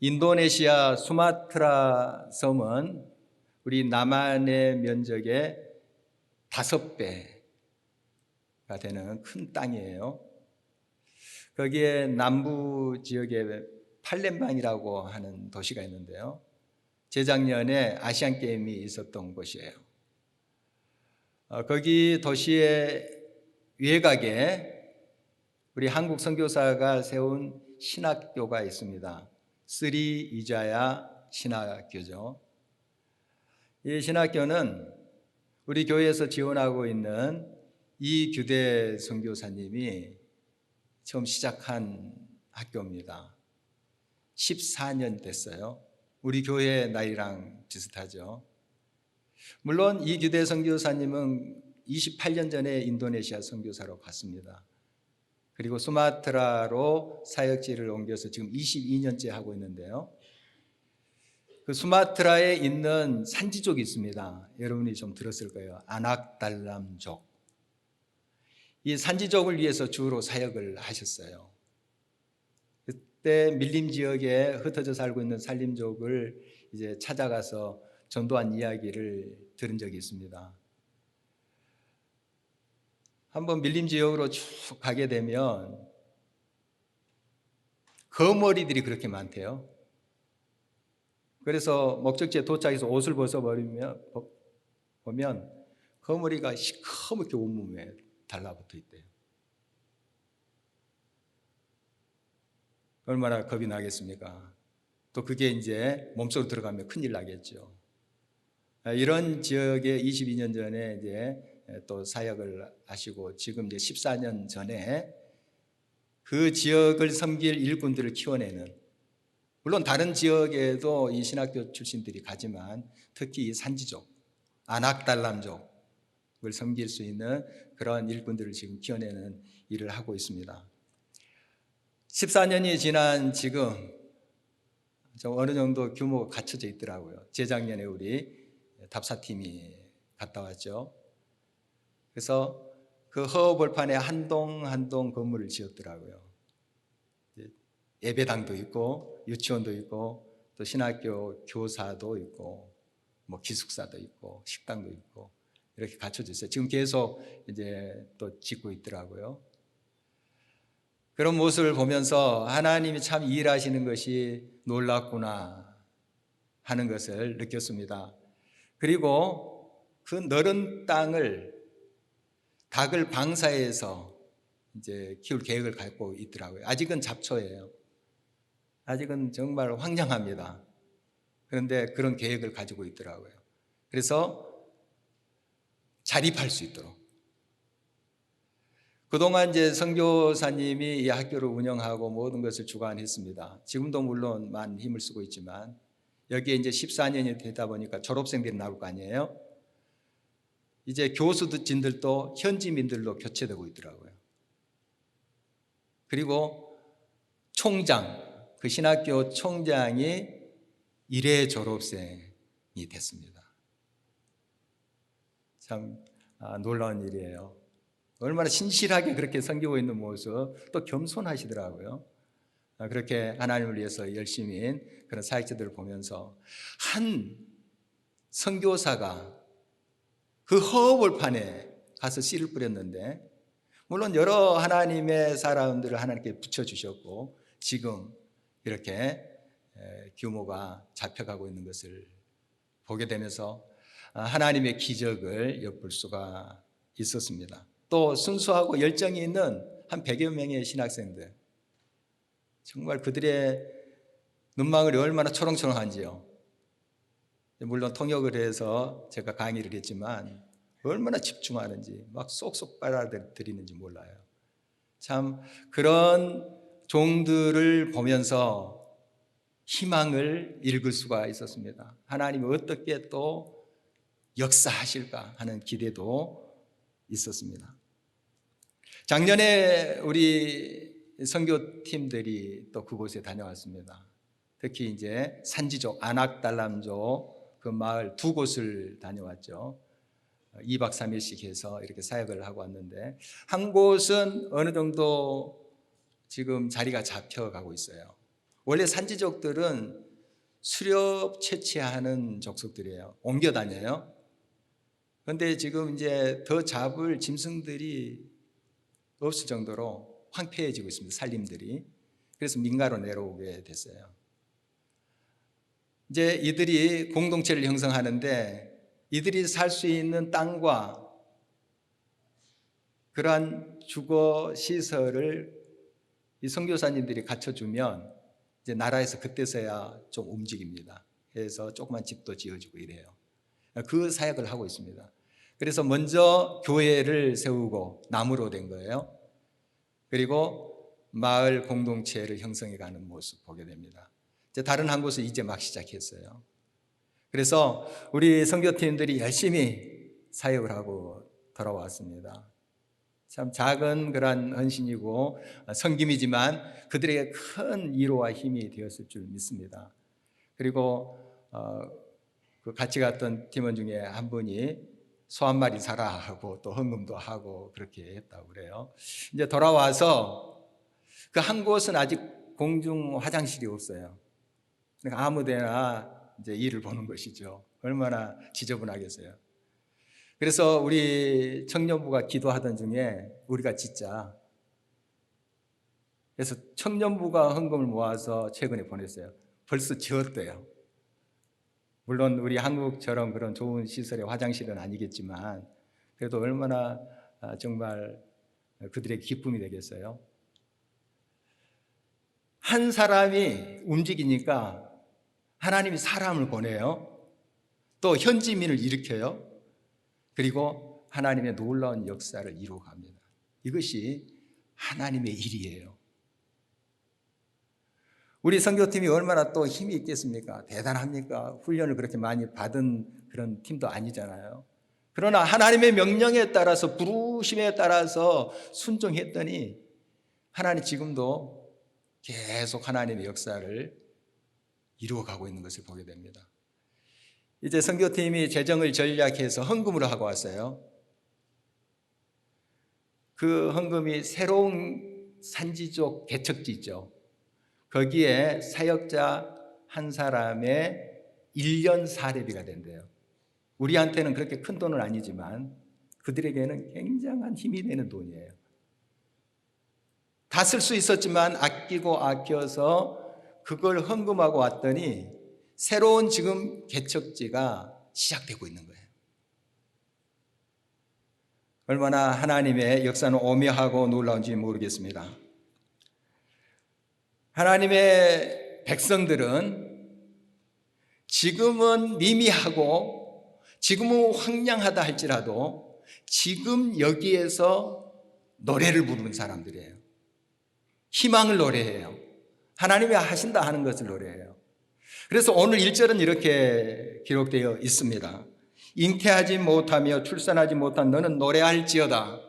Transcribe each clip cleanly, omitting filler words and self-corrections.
인도네시아 수마트라 섬은 우리 남한의 면적의 5배가 되는 큰 땅이에요. 거기에 남부 지역에 팔렘방이라고 하는 도시가 있는데요. 재작년에 아시안 게임이 있었던 곳이에요. 거기 도시의 외곽에 우리 한국 선교사가 세운 신학교가 있습니다. 스리 이자야 신학교죠. 이 신학교는 우리 교회에서 지원하고 있는 이규대 선교사님이 처음 시작한 학교입니다. 14년 됐어요. 우리 교회 나이랑 비슷하죠. 물론 이규대 선교사님은 28년 전에 인도네시아 선교사로 갔습니다. 그리고 수마트라로 사역지를 옮겨서 지금 22년째 하고 있는데요. 그 수마트라에 있는 산지족이 있습니다. 여러분이 좀 들었을 거예요. 아낙달람족. 이 산지족을 위해서 주로 사역을 하셨어요. 그때 밀림 지역에 흩어져 살고 있는 산림족을 이제 찾아가서 전도한 이야기를 들은 적이 있습니다. 한번 밀림 지역으로 쭉 가게 되면 거머리들이 그렇게 많대요. 그래서 목적지에 도착해서 옷을 벗어버리면 보면 거머리가 시커멓게 온몸에 달라붙어 있대요. 얼마나 겁이 나겠습니까? 또 그게 이제 몸속으로 들어가면 큰일 나겠죠. 이런 지역에 22년 전에 이제 또 사역을 하시고 지금 이제 14년 전에 그 지역을 섬길 일꾼들을 키워내는, 물론 다른 지역에도 이 신학교 출신들이 가지만 특히 이 산지족, 아낙달람족을 섬길 수 있는 그런 일꾼들을 지금 키워내는 일을 하고 있습니다. 14년이 지난 지금 좀 어느 정도 규모가 갖춰져 있더라고요. 재작년에 우리 답사팀이 갔다 왔죠. 그래서 그 허허벌판에 한 동 한 동 건물을 지었더라고요. 예배당도 있고 유치원도 있고 또 신학교 교사도 있고 뭐 기숙사도 있고 식당도 있고 이렇게 갖춰져 있어요. 지금 계속 이제 또 짓고 있더라고요. 그런 모습을 보면서 하나님이 참 일하시는 것이 놀랍구나 하는 것을 느꼈습니다. 그리고 그 넓은 땅을 닭을 방사해서 이제 키울 계획을 갖고 있더라고요. 아직은 잡초예요. 아직은 정말 황량합니다. 그런데 그런 계획을 가지고 있더라고요. 그래서 자립할 수 있도록. 그동안 이제 선교사님이 이 학교를 운영하고 모든 것을 주관했습니다. 지금도 물론 많은 힘을 쓰고 있지만 여기에 이제 14년이 되다 보니까 졸업생들이 나올 거 아니에요. 이제 교수진들도 현지민들로 교체되고 있더라고요. 그리고 총장, 그 신학교 총장이 1회 졸업생이 됐습니다. 참 놀라운 일이에요. 얼마나 신실하게 그렇게 섬기고 있는 모습, 또 겸손하시더라고요. 그렇게 하나님을 위해서 열심히 그런 사역자들을 보면서 한 선교사가 그 허허벌판에 가서 씨를 뿌렸는데, 물론 여러 하나님의 사람들을 하나님께 붙여주셨고 지금 이렇게 규모가 잡혀가고 있는 것을 보게 되면서 하나님의 기적을 엿볼 수가 있었습니다. 또 순수하고 열정이 있는 한 100여 명의 신학생들, 정말 그들의 눈망울이 얼마나 초롱초롱한지요. 물론 통역을 해서 제가 강의를 했지만 얼마나 집중하는지 막 쏙쏙 빨아들이는지 몰라요. 참 그런 종들을 보면서 희망을 읽을 수가 있었습니다. 하나님이 어떻게 또 역사하실까 하는 기대도 있었습니다. 작년에 우리 선교팀들이 또 그곳에 다녀왔습니다. 특히 이제 산지족, 아낙달람족 그 마을 2곳을 다녀왔죠. 2박 3일씩 해서 이렇게 사역을 하고 왔는데 한 곳은 어느 정도 지금 자리가 잡혀가고 있어요. 원래 산지족들은 수렵 채취하는 족속들이에요. 옮겨 다녀요. 그런데 지금 이제 더 잡을 짐승들이 없을 정도로 황폐해지고 있습니다. 산림들이. 그래서 민가로 내려오게 됐어요. 이제 이들이 공동체를 형성하는데 이들이 살 수 있는 땅과 그러한 주거 시설을 이 선교사님들이 갖춰주면 이제 나라에서 그때서야 좀 움직입니다. 그래서 조그만 집도 지어주고 이래요. 그 사역을 하고 있습니다. 그래서 먼저 교회를 세우고 나무로 된 거예요. 그리고 마을 공동체를 형성해가는 모습 보게 됩니다. 이제 다른 한 곳은 이제 막 시작했어요. 그래서 우리 선교팀들이 열심히 사역을 하고 돌아왔습니다. 참 작은 그런 헌신이고 섬김이지만 그들에게 큰 위로와 힘이 되었을 줄 믿습니다. 그리고 그 같이 갔던 팀원 중에 한 분이 소 한 마리 사라 하고 또 헌금도 하고 그렇게 했다고 그래요. 이제 돌아와서 그 한 곳은 아직 공중 화장실이 없어요. 그러니까 아무데나 이제 일을 보는 것이죠. 얼마나 지저분하겠어요. 그래서 우리 청년부가 기도하던 중에 우리가 짓자. 그래서 청년부가 헌금을 모아서 최근에 보냈어요. 벌써 지었대요. 물론 우리 한국처럼 그런 좋은 시설의 화장실은 아니겠지만 그래도 얼마나 정말 그들의 기쁨이 되겠어요. 한 사람이 움직이니까 하나님이 사람을 보내요. 또 현지민을 일으켜요. 그리고 하나님의 놀라운 역사를 이루어갑니다. 이것이 하나님의 일이에요. 우리 선교팀이 얼마나 또 힘이 있겠습니까? 대단합니까? 훈련을 그렇게 많이 받은 그런 팀도 아니잖아요. 그러나 하나님의 명령에 따라서 부르심에 따라서 순종했더니 하나님 지금도 계속 하나님의 역사를 이루어가고 있는 것을 보게 됩니다. 이제 선교팀이 재정을 전략해서 헌금으로 하고 왔어요. 그 헌금이 새로운 산지족 개척지 있죠. 거기에 사역자 한 사람의 1년 사례비가 된대요. 우리한테는 그렇게 큰 돈은 아니지만 그들에게는 굉장한 힘이 되는 돈이에요. 다 쓸 수 있었지만 아끼고 아껴서 그걸 헌금하고 왔더니 새로운 지금 개척지가 시작되고 있는 거예요. 얼마나 하나님의 역사는 오묘하고 놀라운지 모르겠습니다. 하나님의 백성들은 지금은 미미하고 지금은 황량하다 할지라도 지금 여기에서 노래를 부르는 사람들이에요. 희망을 노래해요. 하나님이 하신다 하는 것을 노래해요. 그래서 오늘 1절은 이렇게 기록되어 있습니다. 잉태하지 못하며 출산하지 못한 너는 노래할지어다.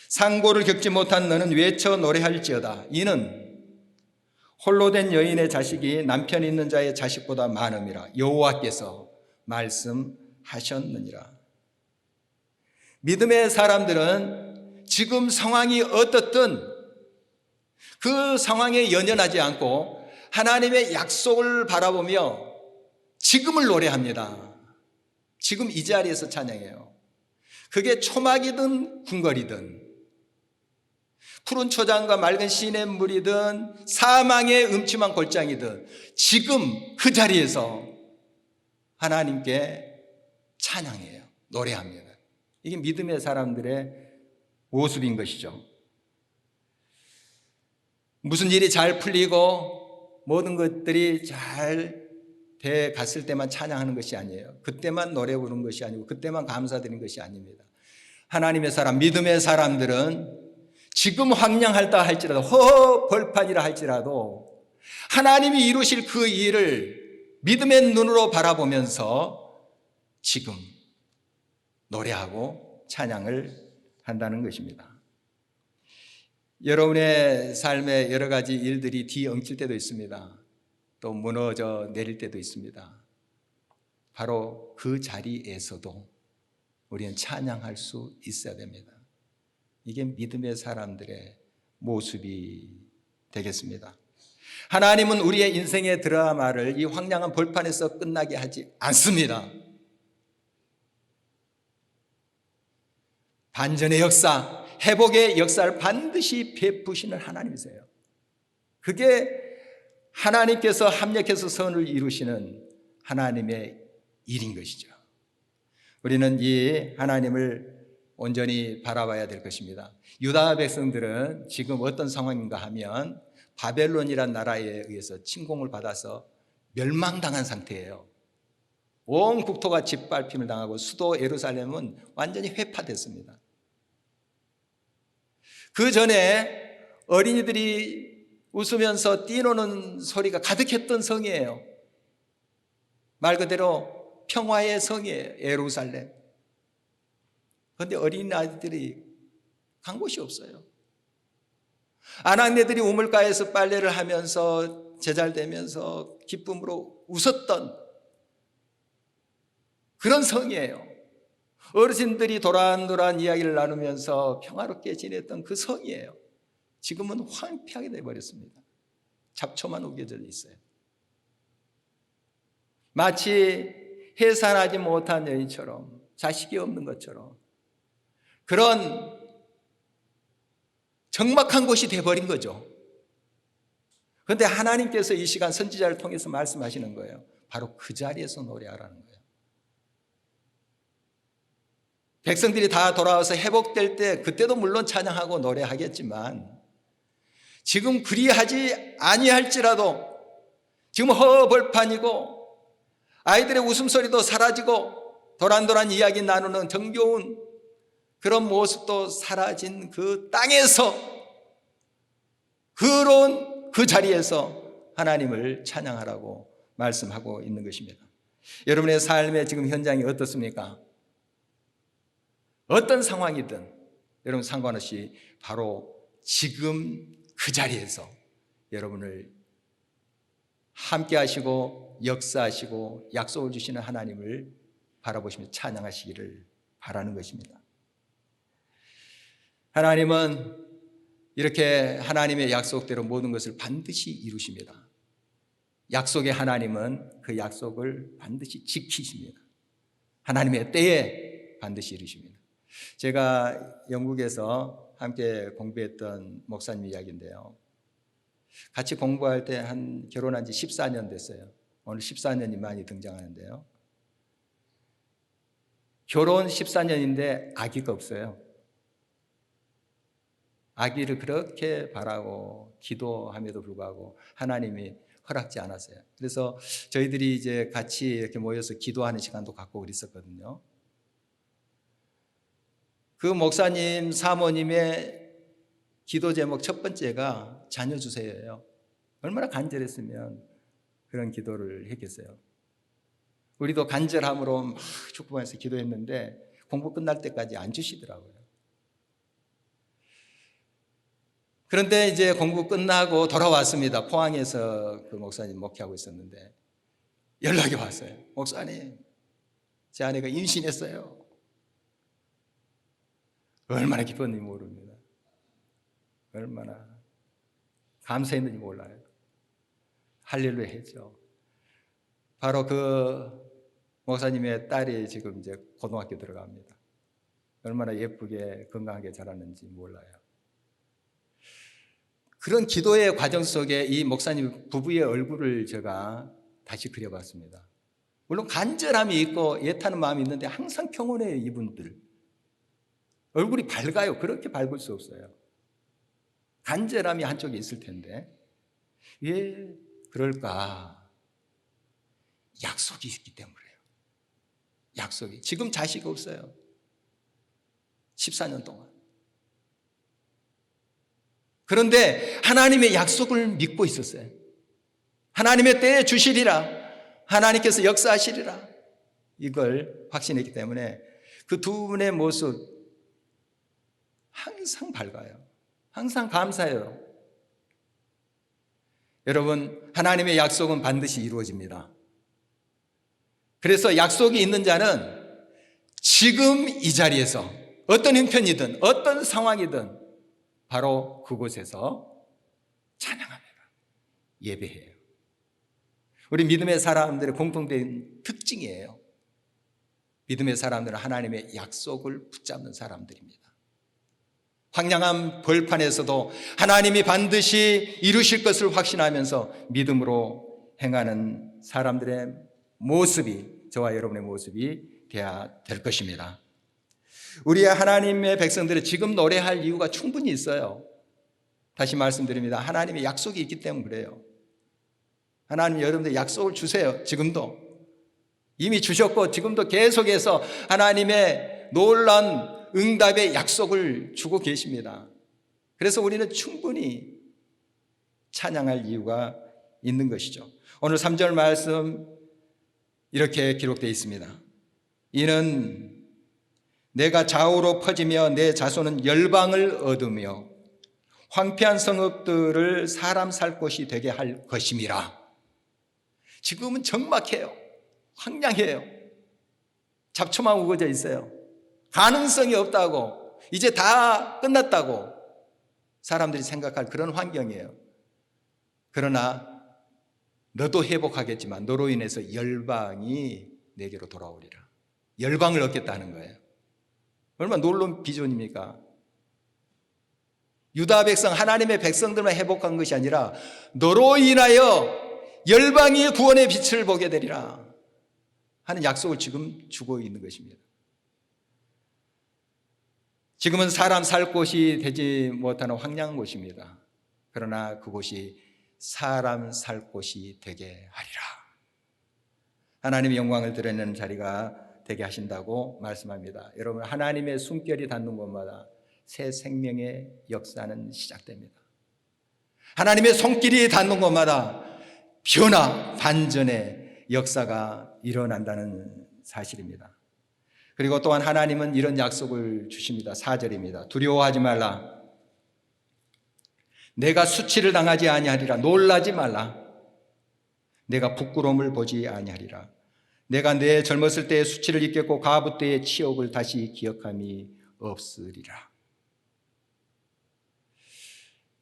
상고를 겪지 못한 너는 외쳐 노래할지어다. 이는 홀로 된 여인의 자식이 남편 있는 자의 자식보다 많음이라 여호와께서 말씀하셨느니라. 믿음의 사람들은 지금 상황이 어떻든 그 상황에 연연하지 않고 하나님의 약속을 바라보며 지금을 노래합니다. 지금 이 자리에서 찬양해요. 그게 초막이든 궁궐이든 푸른 초장과 맑은 시냇물이든 사망의 음침한 골장이든 지금 그 자리에서 하나님께 찬양해요. 노래합니다. 이게 믿음의 사람들의 모습인 것이죠. 무슨 일이 잘 풀리고 모든 것들이 잘 돼 갔을 때만 찬양하는 것이 아니에요. 그때만 노래 부르는 것이 아니고 그때만 감사드리는 것이 아닙니다. 하나님의 사람, 믿음의 사람들은 지금 황량할다 할지라도 허벌판이라 할지라도 하나님이 이루실 그 일을 믿음의 눈으로 바라보면서 지금 노래하고 찬양을 한다는 것입니다. 여러분의 삶에 여러 가지 일들이 뒤엉킬 때도 있습니다. 또 무너져 내릴 때도 있습니다. 바로 그 자리에서도 우리는 찬양할 수 있어야 됩니다. 이게 믿음의 사람들의 모습이 되겠습니다. 하나님은 우리의 인생의 드라마를 이 황량한 벌판에서 끝나게 하지 않습니다. 반전의 역사, 회복의 역사를 반드시 베푸시는 하나님이세요. 그게 하나님께서 합력해서 선을 이루시는 하나님의 일인 것이죠. 우리는 이 하나님을 온전히 바라봐야 될 것입니다. 유다 백성들은 지금 어떤 상황인가 하면 바벨론이란 나라에 의해서 침공을 받아서 멸망당한 상태예요. 온 국토가 짓밟힘을 당하고 수도 예루살렘은 완전히 회파됐습니다. 그 전에 어린이들이 웃으면서 뛰노는 소리가 가득했던 성이에요. 말 그대로 평화의 성이에요, 예루살렘. 그런데 어린아이들이 간 곳이 없어요. 아낙네들이 우물가에서 빨래를 하면서 제잘되면서 기쁨으로 웃었던 그런 성이에요. 어르신들이 도란도란 이야기를 나누면서 평화롭게 지냈던 그 성이에요. 지금은 황폐하게 되어버렸습니다. 잡초만 우겨져 있어요. 마치 해산하지 못한 여인처럼, 자식이 없는 것처럼 그런 적막한 곳이 되어버린 거죠. 그런데 하나님께서 이 시간 선지자를 통해서 말씀하시는 거예요. 바로 그 자리에서 노래하라는 거예요. 백성들이 다 돌아와서 회복될 때 그때도 물론 찬양하고 노래하겠지만 지금 그리하지 아니할지라도 지금 허벌판이고 아이들의 웃음소리도 사라지고 도란도란 이야기 나누는 정겨운 그런 모습도 사라진 그 땅에서 그런 그 자리에서 하나님을 찬양하라고 말씀하고 있는 것입니다. 여러분의 삶의 지금 현장이 어떻습니까? 어떤 상황이든 여러분 상관없이 바로 지금 그 자리에서 여러분을 함께 하시고 역사하시고 약속을 주시는 하나님을 바라보시며 찬양하시기를 바라는 것입니다. 하나님은 이렇게 하나님의 약속대로 모든 것을 반드시 이루십니다. 약속의 하나님은 그 약속을 반드시 지키십니다. 하나님의 때에 반드시 이루십니다. 제가 영국에서 함께 공부했던 목사님 이야기인데요. 같이 공부할 때 결혼한 지 14년 됐어요. 오늘 14년이 많이 등장하는데요. 결혼 14년인데 아기가 없어요. 아기를 그렇게 바라고 기도함에도 불구하고 하나님이 허락지 않았어요. 그래서 저희들이 이제 같이 이렇게 모여서 기도하는 시간도 갖고 그랬었거든요. 그 목사님 사모님의 기도 제목 첫 번째가 자녀 주세요예요. 얼마나 간절했으면 그런 기도를 했겠어요. 우리도 간절함으로 막 축복하면서 기도했는데 공부 끝날 때까지 안 주시더라고요. 그런데 이제 공부 끝나고 돌아왔습니다. 포항에서 그 목사님 목회하고 있었는데 연락이 왔어요. 목사님, 제 아내가 임신했어요. 얼마나 기뻤는지 모릅니다. 얼마나 감사했는지 몰라요. 할렐루야 했죠. 바로 그 목사님의 딸이 지금 이제 고등학교 들어갑니다. 얼마나 예쁘게 건강하게 자랐는지 몰라요. 그런 기도의 과정 속에 이 목사님 부부의 얼굴을 제가 다시 그려봤습니다. 물론 간절함이 있고 애타는 마음이 있는데 항상 평온해요. 이분들 얼굴이 밝아요. 그렇게 밝을 수 없어요. 간절함이 한쪽에 있을 텐데 왜 그럴까? 약속이 있기 때문에 그래요. 약속이. 지금 자식 없어요. 14년 동안. 그런데 하나님의 약속을 믿고 있었어요. 하나님의 때에 주시리라. 하나님께서 역사하시리라. 이걸 확신했기 때문에 그 두 분의 모습 항상 밝아요. 항상 감사해요. 여러분, 하나님의 약속은 반드시 이루어집니다. 그래서 약속이 있는 자는 지금 이 자리에서 어떤 형편이든 어떤 상황이든 바로 그곳에서 찬양합니다. 예배해요. 우리 믿음의 사람들의 공통된 특징이에요. 믿음의 사람들은 하나님의 약속을 붙잡는 사람들입니다. 황량한 벌판에서도 하나님이 반드시 이루실 것을 확신하면서 믿음으로 행하는 사람들의 모습이, 저와 여러분의 모습이 되어야 될 것입니다. 우리 하나님의 백성들은 지금 노래할 이유가 충분히 있어요. 다시 말씀드립니다. 하나님의 약속이 있기 때문에 그래요. 하나님 여러분들 약속을 주세요. 지금도 이미 주셨고 지금도 계속해서 하나님의 놀라운 응답의 약속을 주고 계십니다. 그래서 우리는 충분히 찬양할 이유가 있는 것이죠. 오늘 3절 말씀 이렇게 기록되어 있습니다. 이는 내가 좌우로 퍼지며 내 자손은 열방을 얻으며 황폐한 성읍들을 사람 살 곳이 되게 할 것임이라. 지금은 적막해요. 황량해요. 잡초만 우거져 있어요. 가능성이 없다고, 이제 다 끝났다고 사람들이 생각할 그런 환경이에요. 그러나 너도 회복하겠지만 너로 인해서 열방이 내게로 돌아오리라. 열방을 얻겠다는 거예요. 얼마나 놀라운 비전입니까? 유다 백성, 하나님의 백성들만 회복한 것이 아니라 너로 인하여 열방이 구원의 빛을 보게 되리라 하는 약속을 지금 주고 있는 것입니다. 지금은 사람 살 곳이 되지 못하는 황량한 곳입니다. 그러나 그곳이 사람 살 곳이 되게 하리라. 하나님의 영광을 드러내는 자리가 되게 하신다고 말씀합니다. 여러분, 하나님의 숨결이 닿는 곳마다 새 생명의 역사는 시작됩니다. 하나님의 손길이 닿는 곳마다 변화, 반전의 역사가 일어난다는 사실입니다. 그리고 또한 하나님은 이런 약속을 주십니다. 4절입니다. 두려워하지 말라. 내가 수치를 당하지 아니하리라. 놀라지 말라. 내가 부끄러움을 보지 아니하리라. 내가 내 젊었을 때의 수치를 잊겠고 과부 때의 치욕을 다시 기억함이 없으리라.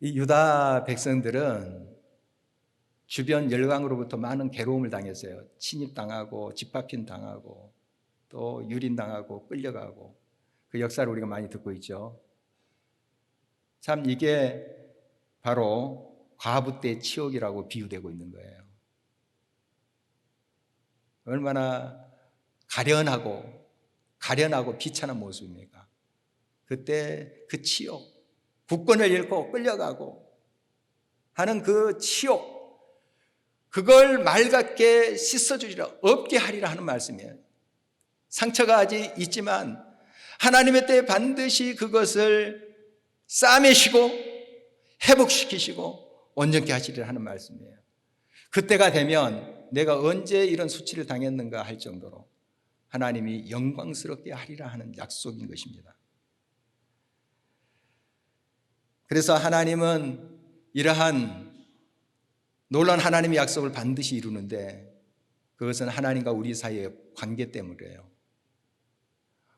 이 유다 백성들은 주변 열강으로부터 많은 괴로움을 당했어요. 침입당하고 집합힌 당하고 또 유린당하고 끌려가고 그 역사를 우리가 많이 듣고 있죠. 참 이게 바로 과부 때의 치욕이라고 비유되고 있는 거예요. 얼마나 가련하고 비참한 모습입니까? 그때 그 치욕, 국권을 잃고 끌려가고 하는 그 치욕, 그걸 맑게 씻어주리라, 없게 하리라 하는 말씀이에요. 상처가 아직 있지만 하나님의 때에 반드시 그것을 싸매시고 회복시키시고 온전케 하시리라 하는 말씀이에요. 그때가 되면 내가 언제 이런 수치를 당했는가 할 정도로 하나님이 영광스럽게 하리라 하는 약속인 것입니다. 그래서 하나님은 이러한 놀라운 하나님의 약속을 반드시 이루는데 그것은 하나님과 우리 사이의 관계 때문이에요.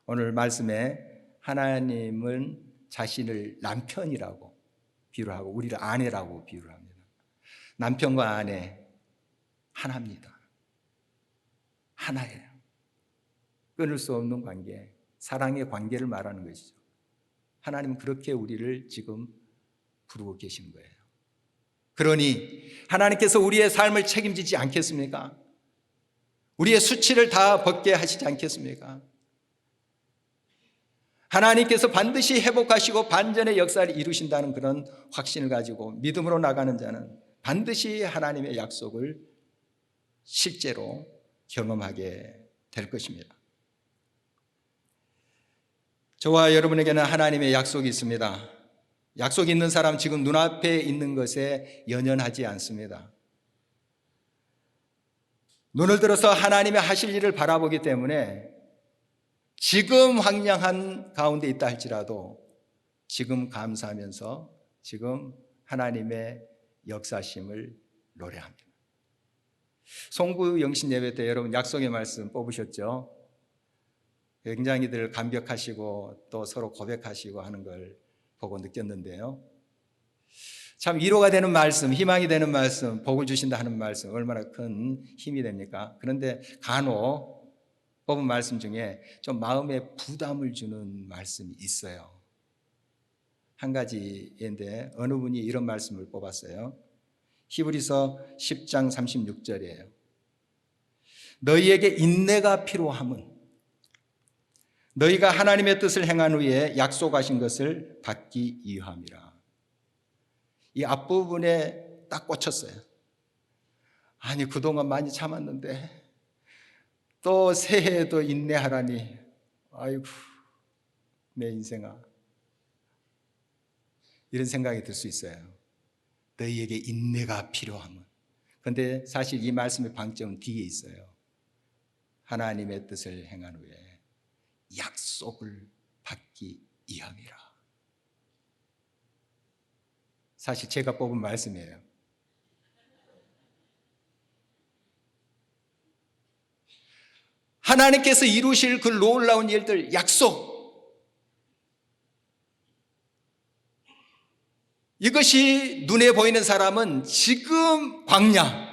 오늘 말씀에 하나님은 자신을 남편이라고 비유를 하고 우리를 아내라고 비유를 합니다. 남편과 아내 하나입니다. 하나예요. 끊을 수 없는 관계, 사랑의 관계를 말하는 것이죠. 하나님은 그렇게 우리를 지금 부르고 계신 거예요. 그러니 하나님께서 우리의 삶을 책임지지 않겠습니까? 우리의 수치를 다 벗게 하시지 않겠습니까? 하나님께서 반드시 회복하시고 반전의 역사를 이루신다는 그런 확신을 가지고 믿음으로 나가는 자는 반드시 하나님의 약속을 실제로 경험하게 될 것입니다. 저와 여러분에게는 하나님의 약속이 있습니다. 약속이 있는 사람 지금 눈앞에 있는 것에 연연하지 않습니다. 눈을 들어서 하나님의 하실 일을 바라보기 때문에 지금 황량한 가운데 있다 할지라도 지금 감사하면서 지금 하나님의 역사심을 노래합니다. 송구 영신 예배 때 여러분 약속의 말씀 뽑으셨죠? 굉장히들 감격하시고 또 서로 고백하시고 하는 걸 보고 느꼈는데요. 참 위로가 되는 말씀, 희망이 되는 말씀, 복을 주신다 하는 말씀 얼마나 큰 힘이 됩니까? 그런데 간혹 뽑은 말씀 중에 좀 마음에 부담을 주는 말씀이 있어요. 한 가지인데 어느 분이 이런 말씀을 뽑았어요. 히브리서 10장 36절이에요. 너희에게 인내가 필요함은 너희가 하나님의 뜻을 행한 후에 약속하신 것을 받기 위함이라. 이 앞부분에 딱 꽂혔어요. 아니 그동안 많이 참았는데 또 새해에도 인내하라니, 아이고 내 인생아, 이런 생각이 들 수 있어요. 너희에게 인내가 필요함은. 그런데 사실 이 말씀의 방점은 뒤에 있어요. 하나님의 뜻을 행한 후에 약속을 받기 위함이라. 사실 제가 뽑은 말씀이에요. 하나님께서 이루실 그 놀라운 일들, 약속, 이것이 눈에 보이는 사람은 지금 광야,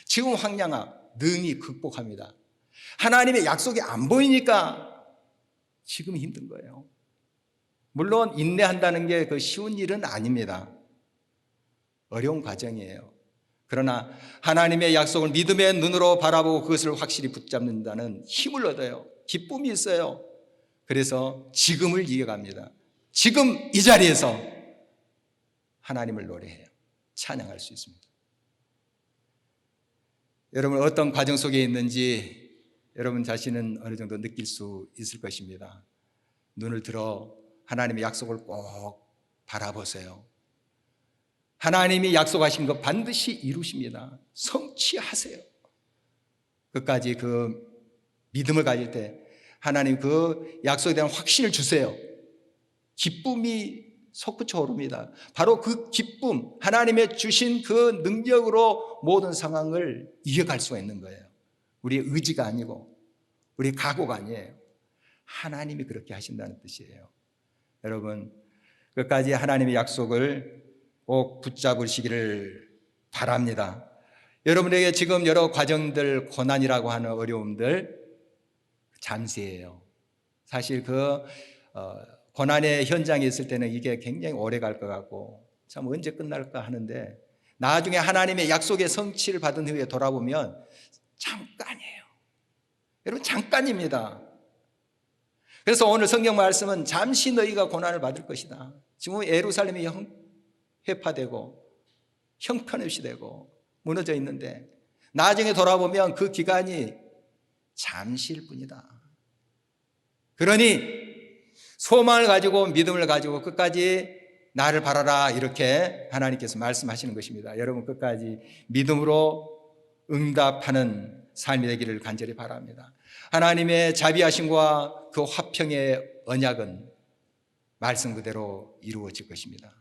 지금 황량하 능히 극복합니다. 하나님의 약속이 안 보이니까 지금 힘든 거예요. 물론 인내한다는 게 그 쉬운 일은 아닙니다. 어려운 과정이에요. 그러나 하나님의 약속을 믿음의 눈으로 바라보고 그것을 확실히 붙잡는다는 힘을 얻어요. 기쁨이 있어요. 그래서 지금을 이어갑니다. 지금 이 자리에서 하나님을 노래해요. 찬양할 수 있습니다. 여러분 어떤 과정 속에 있는지 여러분 자신은 어느 정도 느낄 수 있을 것입니다. 눈을 들어 하나님의 약속을 꼭 바라보세요. 하나님이 약속하신 것 반드시 이루십니다. 성취하세요. 끝까지 그 믿음을 가질 때 하나님 그 약속에 대한 확신을 주세요. 기쁨이 솟구쳐 오릅니다. 바로 그 기쁨, 하나님의 주신 그 능력으로 모든 상황을 이겨갈 수가 있는 거예요. 우리의 의지가 아니고 우리의 각오가 아니에요. 하나님이 그렇게 하신다는 뜻이에요. 여러분 끝까지 하나님의 약속을 꼭 붙잡으시기를 바랍니다. 여러분에게 지금 여러 과정들, 고난이라고 하는 어려움들 잠시예요. 사실 그 고난의 현장에 있을 때는 이게 굉장히 오래 갈 것 같고 참 언제 끝날까 하는데 나중에 하나님의 약속의 성취를 받은 후에 돌아보면 잠깐이에요. 여러분 잠깐입니다. 그래서 오늘 성경 말씀은 잠시 너희가 고난을 받을 것이다. 지금 예루살렘이 회파되고 형편없이 되고 무너져 있는데 나중에 돌아보면 그 기간이 잠시일 뿐이다. 그러니 소망을 가지고 믿음을 가지고 끝까지 나를 바라라, 이렇게 하나님께서 말씀하시는 것입니다. 여러분 끝까지 믿음으로 응답하는 삶이 되기를 간절히 바랍니다. 하나님의 자비하심과 그 화평의 언약은 말씀 그대로 이루어질 것입니다.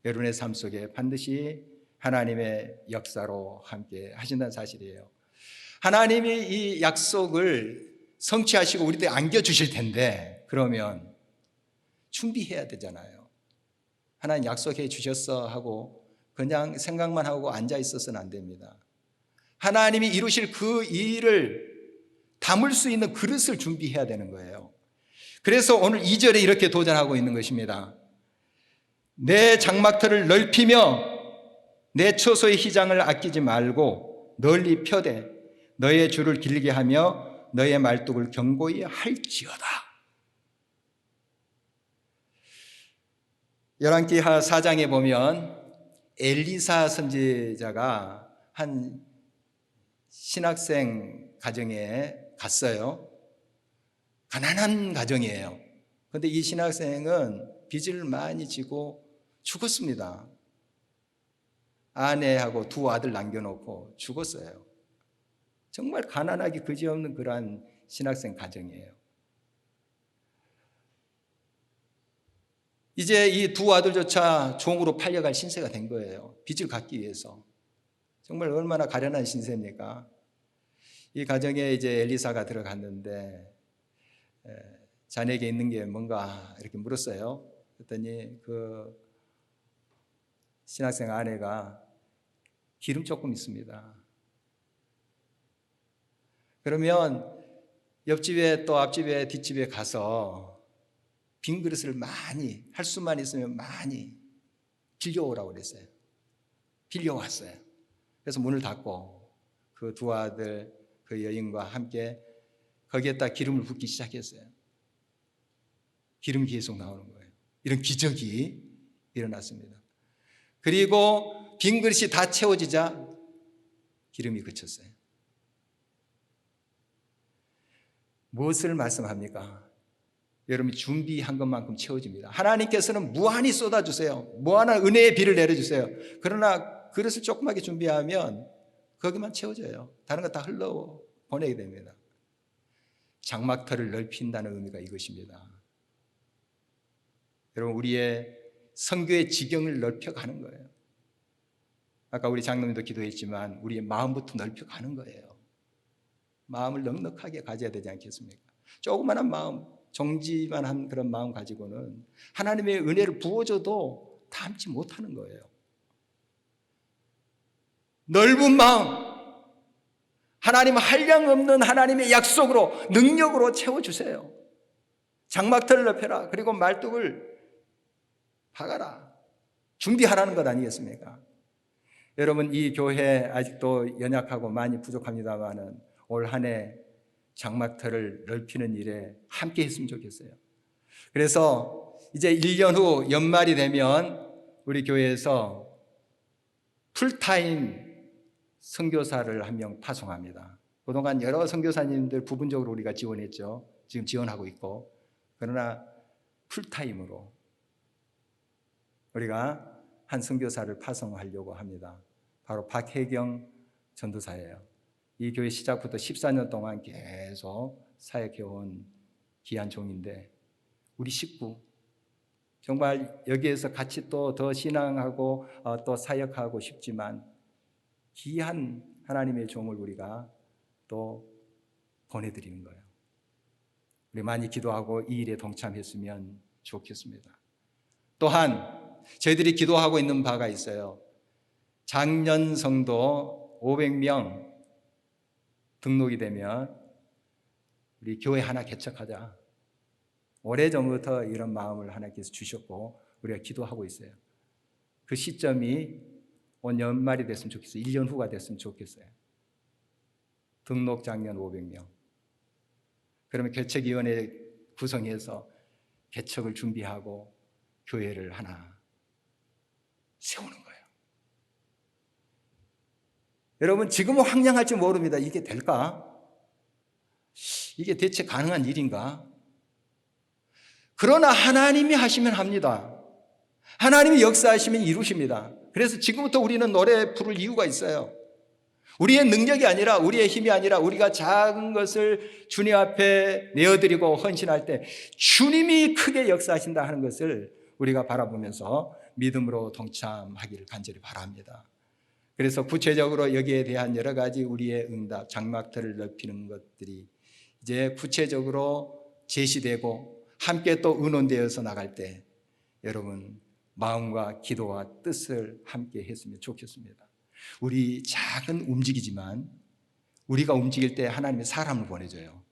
여러분의 삶 속에 반드시 하나님의 역사로 함께 하신다는 사실이에요. 하나님이 이 약속을 성취하시고 우리들에게 안겨주실 텐데 그러면 준비해야 되잖아요. 하나님 약속해 주셨어 하고 그냥 생각만 하고 앉아 있어서는 안 됩니다. 하나님이 이루실 그 일을 담을 수 있는 그릇을 준비해야 되는 거예요. 그래서 오늘 2절에 이렇게 도전하고 있는 것입니다. 내 장막터를 넓히며 내 처소의 휘장을 아끼지 말고 널리 펴되 너의 줄을 길게 하며 너의 말뚝을 견고히 할지어다. 열왕기하 4장에 보면 엘리사 선지자가 한 신학생 가정에 갔어요. 가난한 가정이에요. 그런데 이 신학생은 빚을 많이 지고 죽었습니다. 아내하고 두 아들 남겨놓고 죽었어요. 정말 가난하기 그지없는 그러한 신학생 가정이에요. 이제 이 두 아들조차 종으로 팔려갈 신세가 된 거예요. 빚을 갚기 위해서. 정말 얼마나 가련한 신세입니까? 이 가정에 이제 엘리사가 들어갔는데 자네에게 있는 게 뭔가 이렇게 물었어요. 그랬더니 그 신학생 아내가 기름 조금 있습니다. 그러면 옆집에 또 앞집에 뒷집에 가서 빈 그릇을 많이, 할 수만 있으면 많이 빌려오라고 그랬어요. 빌려왔어요. 그래서 문을 닫고 그 두 아들, 그 여인과 함께 거기에다 기름을 붓기 시작했어요. 기름이 계속 나오는 거예요. 이런 기적이 일어났습니다. 그리고 빈 그릇이 다 채워지자 기름이 그쳤어요. 무엇을 말씀합니까? 여러분이 준비한 것만큼 채워집니다. 하나님께서는 무한히 쏟아주세요. 무한한 은혜의 비를 내려주세요. 그러나 그릇을 조그맣게 준비하면 거기만 채워져요. 다른 거 다 흘러보내게 됩니다. 장막터를 넓힌다는 의미가 이것입니다. 여러분, 우리의 선교의 지경을 넓혀가는 거예요. 아까 우리 장로님도 기도했지만 우리의 마음부터 넓혀가는 거예요. 마음을 넉넉하게 가져야 되지 않겠습니까? 조그마한 마음, 정지만 그런 마음 가지고는 하나님의 은혜를 부어줘도 담지 못하는 거예요. 넓은 마음, 하나님 한량없는 하나님의 약속으로, 능력으로 채워주세요. 장막터를 넓혀라. 그리고 말뚝을 박아라. 준비하라는 것 아니겠습니까? 여러분, 이 교회 아직도 연약하고 많이 부족합니다만은 올 한 해 장막터를 넓히는 일에 함께 했으면 좋겠어요. 그래서 이제 1년 후 연말이 되면 우리 교회에서 풀타임 선교사를 한 명 파송합니다. 그동안 여러 선교사님들 부분적으로 우리가 지원했죠. 지금 지원하고 있고. 그러나 풀타임으로 우리가 한 선교사를 파송하려고 합니다. 바로 박혜경 전도사예요. 이 교회 시작부터 14년 동안 계속 사역해온 귀한 종인데 우리 식구 정말 여기에서 같이 또 더 신앙하고 또 사역하고 싶지만 귀한 하나님의 종을 우리가 또 보내드리는 거예요. 우리 많이 기도하고 이 일에 동참했으면 좋겠습니다. 또한 저희들이 기도하고 있는 바가 있어요. 작년 성도 500명 등록이 되면 우리 교회 하나 개척하자. 오래전부터 이런 마음을 하나님께서 주셨고 우리가 기도하고 있어요. 그 시점이 온 연말이 됐으면 좋겠어요. 1년 후가 됐으면 좋겠어요. 등록 작년 500명. 그러면 개척위원회 구성해서 개척을 준비하고 교회를 하나 세우는 거예요. 여러분, 지금은 황량할지 모릅니다. 이게 될까? 이게 대체 가능한 일인가? 그러나 하나님이 하시면 합니다. 하나님이 역사하시면 이루십니다. 그래서 지금부터 우리는 노래 부를 이유가 있어요. 우리의 능력이 아니라, 우리의 힘이 아니라 우리가 작은 것을 주님 앞에 내어드리고 헌신할 때 주님이 크게 역사하신다 하는 것을 우리가 바라보면서 믿음으로 동참하기를 간절히 바랍니다. 그래서 구체적으로 여기에 대한 여러 가지 우리의 응답, 장막터를 넓히는 것들이 이제 구체적으로 제시되고 함께 또 의논되어서 나갈 때 여러분 마음과 기도와 뜻을 함께 했으면 좋겠습니다. 우리 작은 움직이지만 우리가 움직일 때 하나님의 사람을 보내줘요.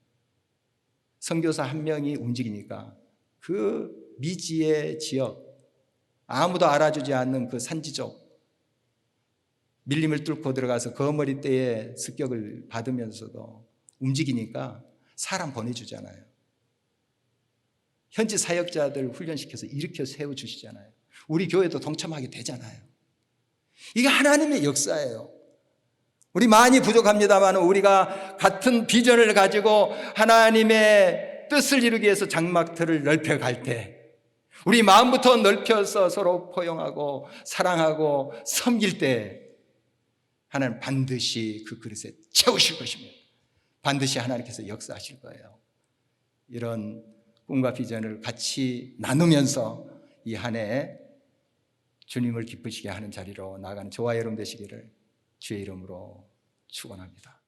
선교사 한 명이 움직이니까 그 미지의 지역, 아무도 알아주지 않는 그 산지쪽, 밀림을 뚫고 들어가서 거머리대의 습격을 받으면서도 움직이니까 사람 보내주잖아요. 현지 사역자들 훈련시켜서 일으켜 세워주시잖아요. 우리 교회도 동참하게 되잖아요. 이게 하나님의 역사예요. 우리 많이 부족합니다만 우리가 같은 비전을 가지고 하나님의 뜻을 이루기 위해서 장막터를 넓혀갈 때 우리 마음부터 넓혀서 서로 포용하고 사랑하고 섬길 때 하나님 반드시 그 그릇에 채우실 것입니다. 반드시 하나님께서 역사하실 거예요. 이런 꿈과 비전을 같이 나누면서 이 한 해 주님을 기쁘시게 하는 자리로 나아가는 저와 여러분 되시기를 주의 이름으로 축원합니다.